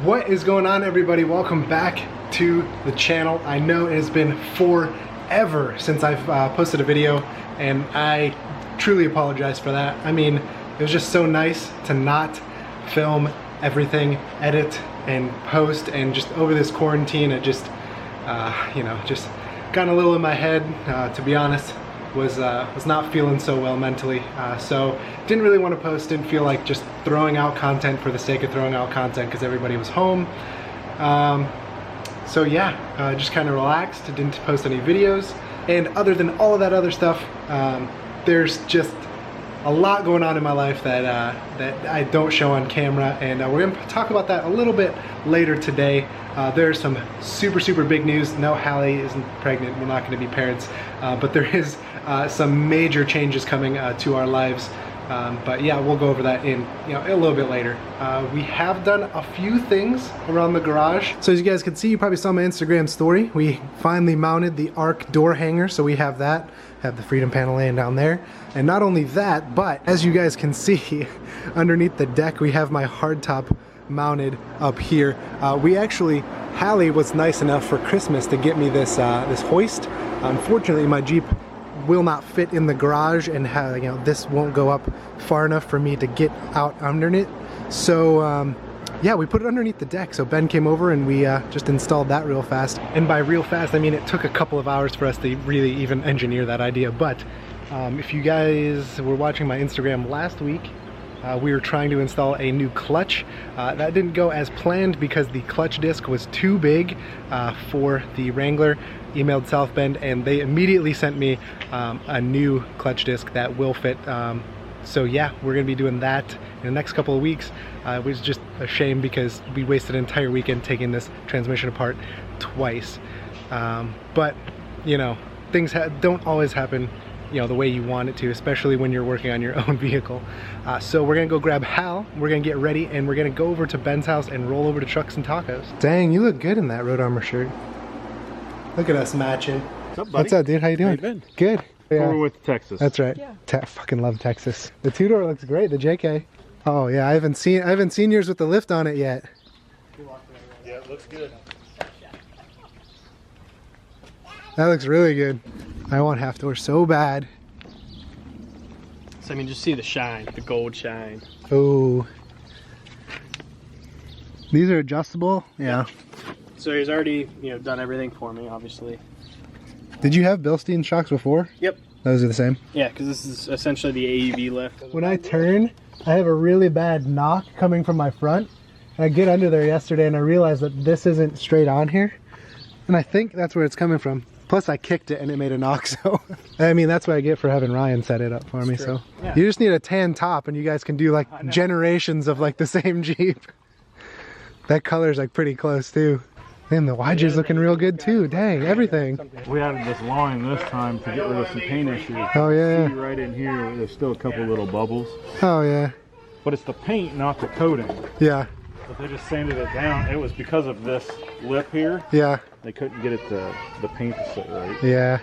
What is going on, everybody? Welcome back to the channel. I know it has been forever since I've posted a video, and I truly apologize for that. I mean, it was just so nice to not film everything, edit and post, and just over this quarantine it just you know, just got a little in my head, to be honest. Was not feeling so well mentally, so didn't really want to post. Didn't feel like just throwing out content for the sake of throwing out content because everybody was home. So yeah, just kind of relaxed, didn't post any videos. And other than all of that other stuff, there's just a lot going on in my life that that I don't show on camera, and we're gonna talk about that a little bit later today. There's some super big news. No, Hallie isn't pregnant. We're not going to be parents, but there is some major changes coming to our lives. But yeah, we'll go over that in a little bit later. We have done a few things around the garage. So as you guys can see, you probably saw my Instagram story. We finally mounted the Arc door hanger, so we have that. Have the Freedom panel laying down there. And not only that, but as you guys can see, underneath the deck, we have my hardtop mounted up here. Hallie was nice enough for Christmas to get me this this hoist. Unfortunately, my Jeep will not fit in the garage, and this won't go up far enough for me to get out underneath it. So yeah, we put it underneath the deck. So Ben came over and we just installed that real fast. And by real fast, I mean it took a couple of hours for us to really even engineer that idea. But if you guys were watching my Instagram last week, we were trying to install a new clutch. That didn't go as planned because the clutch disc was too big for the Wrangler. Emailed South Bend and they immediately sent me a new clutch disc that will fit. So yeah, we're gonna be doing that in the next couple of weeks. It was just a shame because we wasted an entire weekend taking this transmission apart twice. But you know, things don't always happen the way you want it to, especially when you're working on your own vehicle. So we're gonna go grab Hal, we're gonna get ready, and we're gonna go over to Ben's house and roll over to Trucks and Tacos. Dang, you look good in that Road Armor shirt. Look at us matching. What's up, buddy? What's up, dude? How you doing? How you been? Good. Yeah. We're with Texas. That's right. Yeah. Fucking love Texas. The two-door looks great, the JK. Oh yeah, I haven't seen yours with the lift on it yet. Yeah, it looks good. That looks really good. I want half door so bad. So I mean, just see the shine, the gold shine. Oh. These are adjustable? Yeah. So he's already, done everything for me, obviously. Did you have Bilstein shocks before? Yep. Those are the same? Yeah, because this is essentially the AEV lift. When I turn, I have a really bad knock coming from my front. And I get under there yesterday and I realized that this isn't straight on here. And I think that's where it's coming from. Plus I kicked it and it made a knock, so I mean that's what I get for having Ryan set it up for me. So yeah. You just need a tan top and you guys can do like generations of like the same Jeep. That color's like pretty close too. And the YJ's looking real good too. Dang, everything. We added this line this time to get rid of some paint issues. Oh yeah. See right in here, there's still a couple little bubbles. Oh yeah. But it's the paint, not the coating. Yeah. But they just sanded it down. It was because of this lip here. Yeah. They couldn't get it the paint to sit right. Yeah.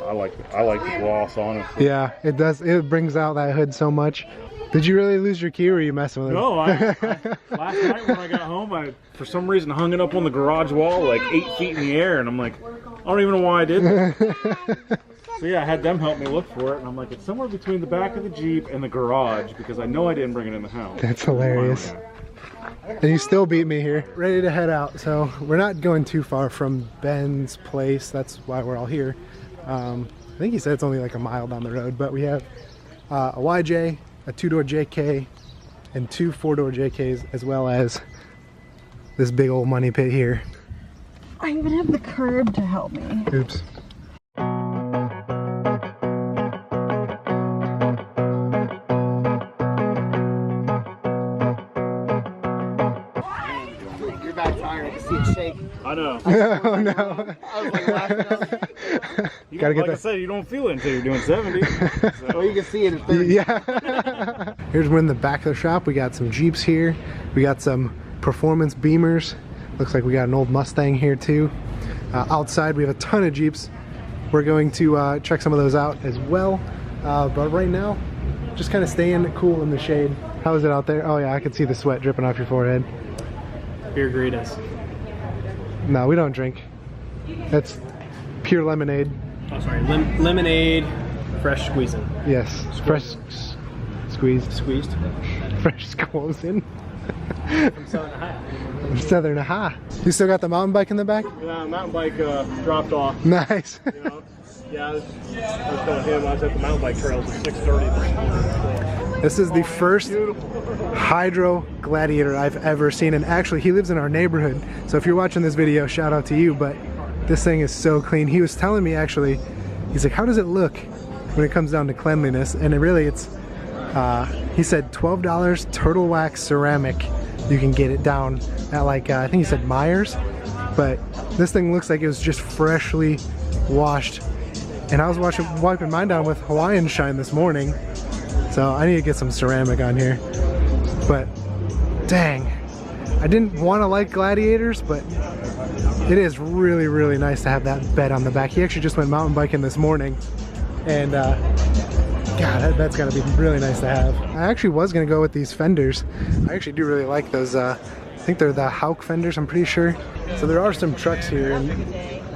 I like the gloss on it. Yeah, it does. It brings out that hood so much. Did you really lose your key, or were you messing with it? No, last night when I got home, I for some reason hung it up on the garage wall like 8 feet in the air, and I'm like, I don't even know why I did that. So yeah, I had them help me look for it, and I'm like, it's somewhere between the back of the Jeep and the garage because I know I didn't bring it in the house. That's hilarious. And you still beat me here. Ready to head out. So we're not going too far from Ben's place. That's why we're all here. I think he said it's only like a mile down the road, but we have a YJ, a 2-door JK, and 2 4-door JKs, as well as this big old money pit here. I even have the curb to help me. Oops. I know. Oh no. I was like laughing. Like I said, you don't feel it until you're doing 70. So. Well, you can see it in 30. Yeah. Here's we're in the back of the shop. We got some Jeeps here. We got some performance Beamers. Looks like we got an old Mustang here too. Outside we have a ton of Jeeps. We're going to check some of those out as well. But right now, just kind of staying cool in the shade. How is it out there? Oh yeah, I can see the sweat dripping off your forehead. Beer-gritas. No, we don't drink. That's pure lemonade. Oh, sorry. Lemonade, fresh squeezing. Yes, fresh squeezed. Squeezed. Fresh squeezing. From Southern Ohio. Southern Aha. You still got the mountain bike in the back? Yeah, mountain bike dropped off. Nice. You know? Yeah, I was telling him I was at the mountain bike trails at 6:30. This is the first hydro gladiator I've ever seen, and actually he lives in our neighborhood, so if you're watching this video, shout out to you. But this thing is so clean. He was telling me, actually, he's like, how does it look when it comes down to cleanliness? And it's he said $12 turtle wax ceramic. You can get it down at like I think he said Myers, but this thing looks like it was just freshly washed. And I was wiping mine down with Hawaiian Shine this morning, so I need to get some ceramic on here. But dang, I didn't want to like gladiators, but it is really, really nice to have that bed on the back. He actually just went mountain biking this morning, and God, that's gotta be really nice to have. I actually was gonna go with these fenders. I actually do really like those. I think they're the Hauk fenders, I'm pretty sure. So there are some trucks here, and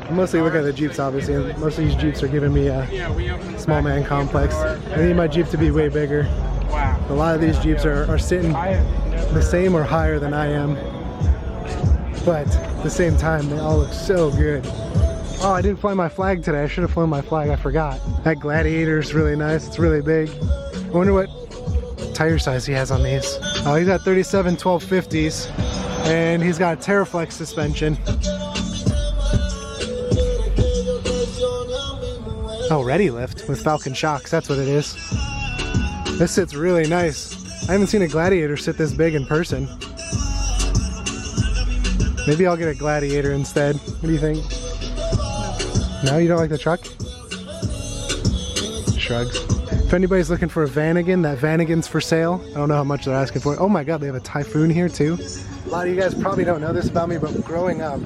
I'm mostly looking at the Jeeps, obviously. And most of these Jeeps are giving me a small man complex. I need my Jeep to be way bigger. A lot of these Jeeps are sitting the same or higher than I am, but at the same time, they all look so good. Oh, I didn't fly my flag today. I should have flown my flag, I forgot. That Gladiator is really nice, it's really big. I wonder what tire size he has on these. Oh, he's got 37 1250s, and he's got a Terraflex suspension. Oh, Ready Lift with Falcon shocks, that's what it is. This sits really nice. I haven't seen a Gladiator sit this big in person. Maybe I'll get a Gladiator instead. What do you think? No, you don't like the truck? Shrugs. If anybody's looking for a Vanagon, that Vanagon's for sale. I don't know how much they're asking for. Oh my God, they have a Typhoon here too. A lot of you guys probably don't know this about me, but growing up,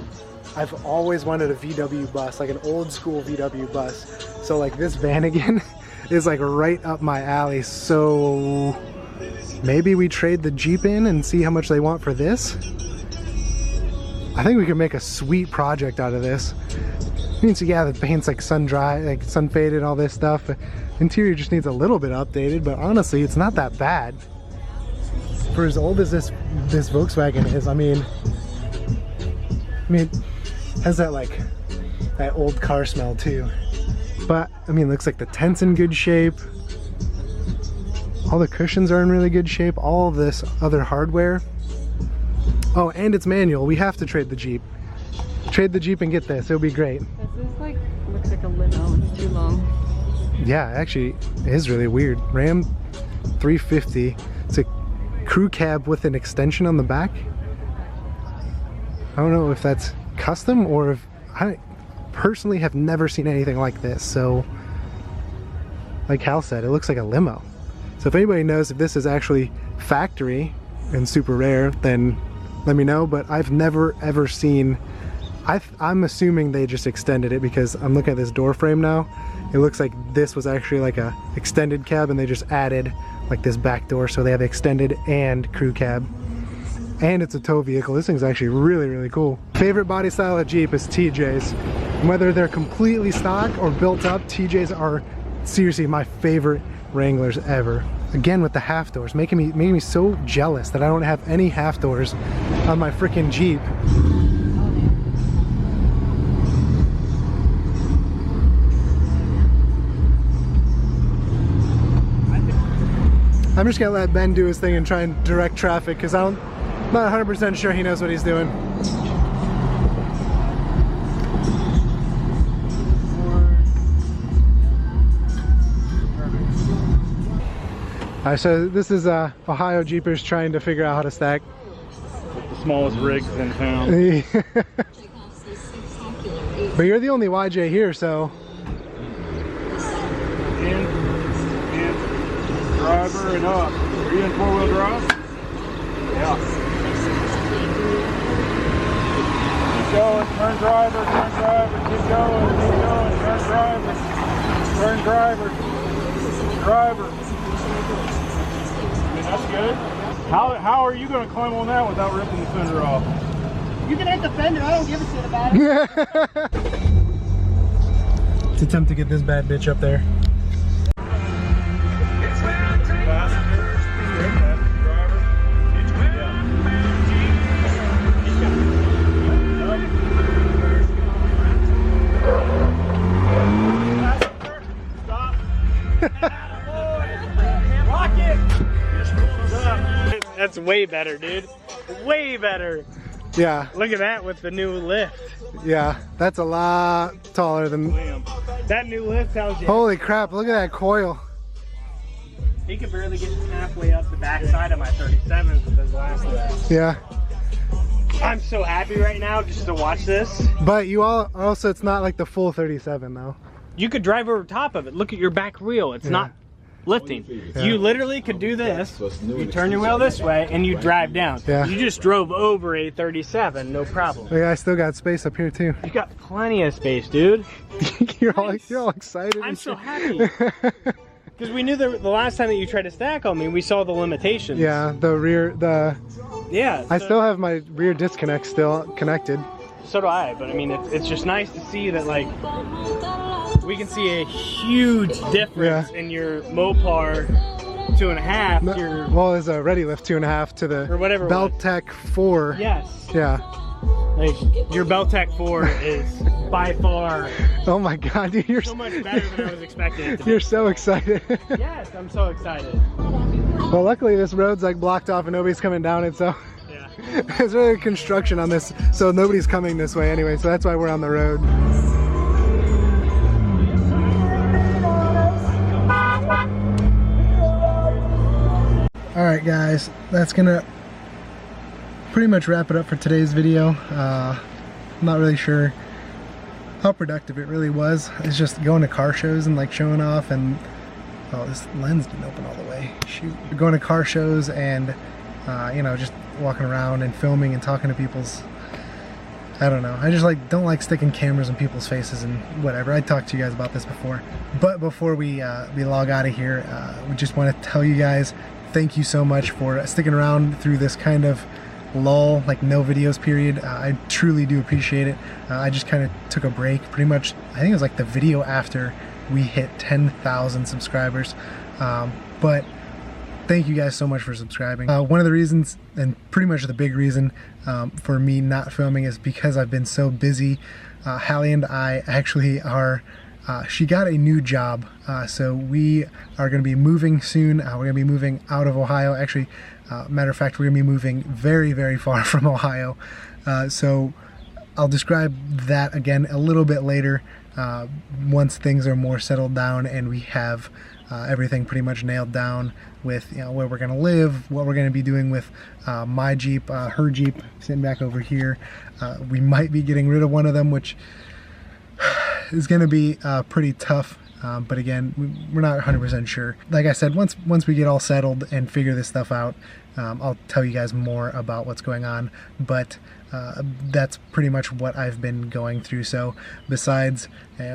I've always wanted a VW bus, like an old school VW bus. So like this Vanagon is like right up my alley. So maybe we trade the Jeep in and see how much they want for this. I think we could make a sweet project out of this. Means, yeah, the paint's like sun dry, like sun faded, all this stuff. Interior just needs a little bit updated, but honestly, it's not that bad. For as old as this Volkswagen is, I mean, it has that like that old car smell too. But I mean, it looks like the tent's in good shape. All the cushions are in really good shape. All of this other hardware. Oh, and it's manual. We have to trade the Jeep. Trade the Jeep and get this. It'll be great. This is like, looks like a limo. It's too long. Yeah, actually, it is really weird. Ram 350. It's a crew cab with an extension on the back. I don't know if that's custom or if I personally have never seen anything like this. So, like Hal said, it looks like a limo. So if anybody knows if this is actually factory and super rare, then let me know. But I've never ever seen. I'm assuming they just extended it because I'm looking at this door frame now. It looks like this was actually like a extended cab and they just added like this back door, so they have extended and crew cab. And it's a tow vehicle. This thing's actually really, really cool. Favorite body style of Jeep is TJs. Whether they're completely stock or built up, TJs are seriously my favorite Wranglers ever. Again with the half doors, making me so jealous that I don't have any half doors on my freaking Jeep. I'm just gonna let Ben do his thing and try and direct traffic because I'm not 100% sure he knows what he's doing. Alright, so this is Ohio Jeepers trying to figure out how to stack. With the smallest rigs in town. But you're the only YJ here, so. Driver and up. Are you in four-wheel drive? Yeah. Keep going, turn driver, keep going, turn driver, driver. I mean, that's good. How are you going to climb on that without ripping the fender off? You can hit the fender, I don't give a shit about it. To attempt to get this bad bitch up there. That's way better, dude. Way better. Yeah. Look at that with the new lift. Yeah, that's a lot taller than... That new lift tells you. Holy crap, look at that coil. He could barely get halfway up the back side of my 37s with his last lift. Yeah. I'm so happy right now just to watch this. But you all also, it's not like the full 37 though. You could drive over top of it. Look at your back wheel. It's not lifting. Yeah. You literally could do this. You turn your wheel this way and you drive down. Yeah. You just drove over a 37, no problem. Yeah, I still got space up here too. You got plenty of space, dude. you're all excited. I'm so happy. Because we knew the last time that you tried to stack on me, we saw the limitations. Yeah, Yeah. I still have my rear disconnect still connected. So do I, but I mean, it's just nice to see that, like, we can see a huge difference in your Mopar 2.5. Well, there's a Ready Lift 2.5 to the or whatever Beltec 4. Yes. Yeah. Like, your Beltec 4 is by far Oh my god, dude, you're so much better than I was expecting it to be. You're so excited. Yes, I'm so excited. Well, luckily this road's like blocked off and nobody's coming down it, so Yeah. there's really construction on this, so nobody's coming this way anyway, so that's why we're on the road. Alright guys, that's gonna pretty much wrap it up for today's video. I'm not really sure how productive it really was. It's just going to car shows and like showing off, and oh, this lens didn't open all the way. Shoot. Going to car shows and you know, just walking around and filming and talking to people's, I don't know. I just don't like sticking cameras in people's faces and whatever. I talked to you guys about this before. But before we log out of here, we just want to tell you guys thank you so much for sticking around through this kind of lull, like no videos period. I truly do appreciate it. I just kind of took a break pretty much. I think it was like the video after we hit 10,000 subscribers. But thank you guys so much for subscribing. One of the reasons, and pretty much the big reason for me not filming, is because I've been so busy. Hallie and I actually are, she got a new job, so we are going to be moving soon. We're going to be moving out of Ohio. Actually, matter of fact, we're going to be moving very, very far from Ohio. So I'll describe that again a little bit later, once things are more settled down and we have everything pretty much nailed down with, you know, where we're going to live, what we're going to be doing with my Jeep, her Jeep sitting back over here. We might be getting rid of one of them, which is going to be pretty tough, but again, we're not 100% sure. Like I said, once we get all settled and figure this stuff out, I'll tell you guys more about what's going on, but that's pretty much what I've been going through. So besides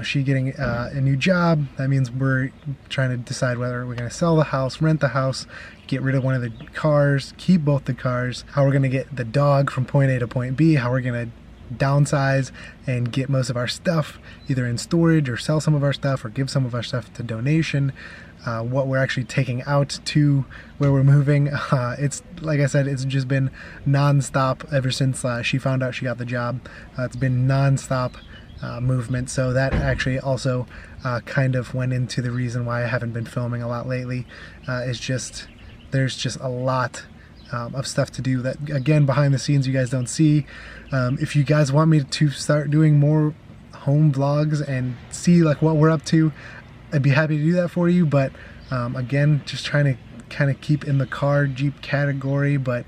she getting a new job, that means we're trying to decide whether we're going to sell the house, rent the house, get rid of one of the cars, keep both the cars, how we're going to get the dog from point A to point B, how we're going to downsize and get most of our stuff either in storage or sell some of our stuff or give some of our stuff to donation, what we're actually taking out to where we're moving. It's like I said, it's just been non-stop ever since she found out she got the job. It's been non-stop movement, so that actually also kind of went into the reason why I haven't been filming a lot lately. It's just, there's just a lot of stuff to do that, again, behind the scenes you guys don't see. If you guys want me to start doing more home vlogs and see like what we're up to, I'd be happy to do that for you, but again, just trying to kind of keep in the car Jeep category. But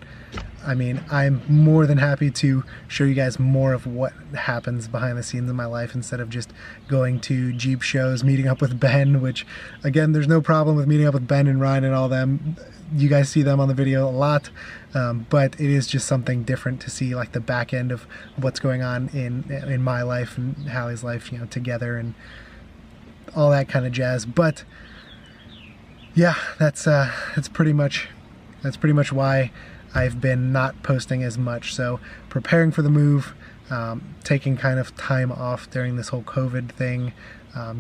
I mean, I'm more than happy to show you guys more of what happens behind the scenes in my life instead of just going to Jeep shows, meeting up with Ben, which again, there's no problem with meeting up with Ben and Ryan and all them. You guys see them on the video a lot, but it is just something different to see like the back end of what's going on in my life and Hallie's life, you know, together and all that kind of jazz. But yeah, that's pretty much why I've been not posting as much. So preparing for the move, taking kind of time off during this whole COVID thing,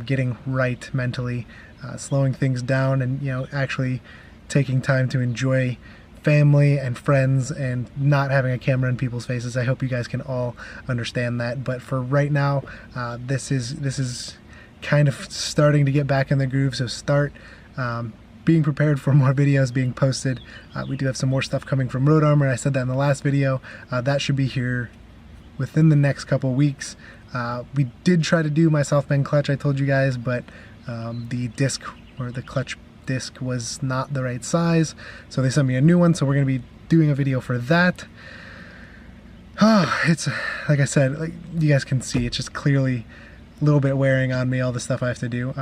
getting right mentally, slowing things down, and actually taking time to enjoy family and friends and not having a camera in people's faces. I hope you guys can all understand that. But for right now, this is kind of starting to get back in the groove. So start being prepared for more videos being posted. We do have some more stuff coming from Road Armor. I said that in the last video. That should be here within the next couple weeks. We did try to do my South Bend clutch, I told you guys, but the disc, or the clutch disc, was not the right size, so they sent me a new one, so we're going to be doing a video for that. It's, like I said, like you guys can see, it's just clearly a little bit wearing on me, all the stuff I have to do.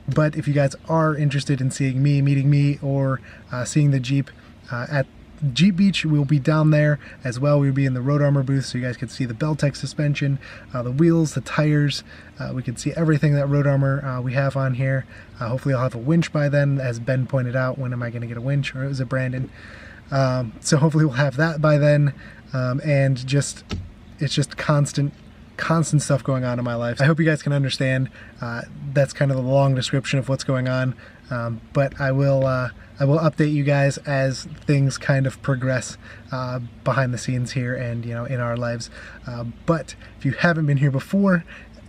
But if you guys are interested in seeing me, meeting me, or seeing the Jeep at Jeep Beach, we'll be down there as well. We'll be in the Road Armor booth, so you guys can see the Beltec suspension, the wheels, the tires. We can see everything that Road Armor we have on here. Hopefully I'll have a winch by then, as Ben pointed out. When am I going to get a winch? Or was it Brandon? So hopefully we'll have that by then. And it's just constant stuff going on in my life. I hope you guys can understand. That's kind of the long description of what's going on. But I will update you guys as things kind of progress behind the scenes here and in our lives. But if you haven't been here before,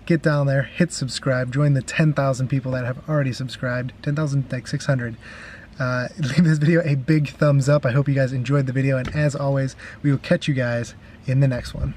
get down there, hit subscribe, join the 10,000 people that have already subscribed, 10,600. Leave this video a big thumbs up. I hope you guys enjoyed the video, and as always, we will catch you guys in the next one.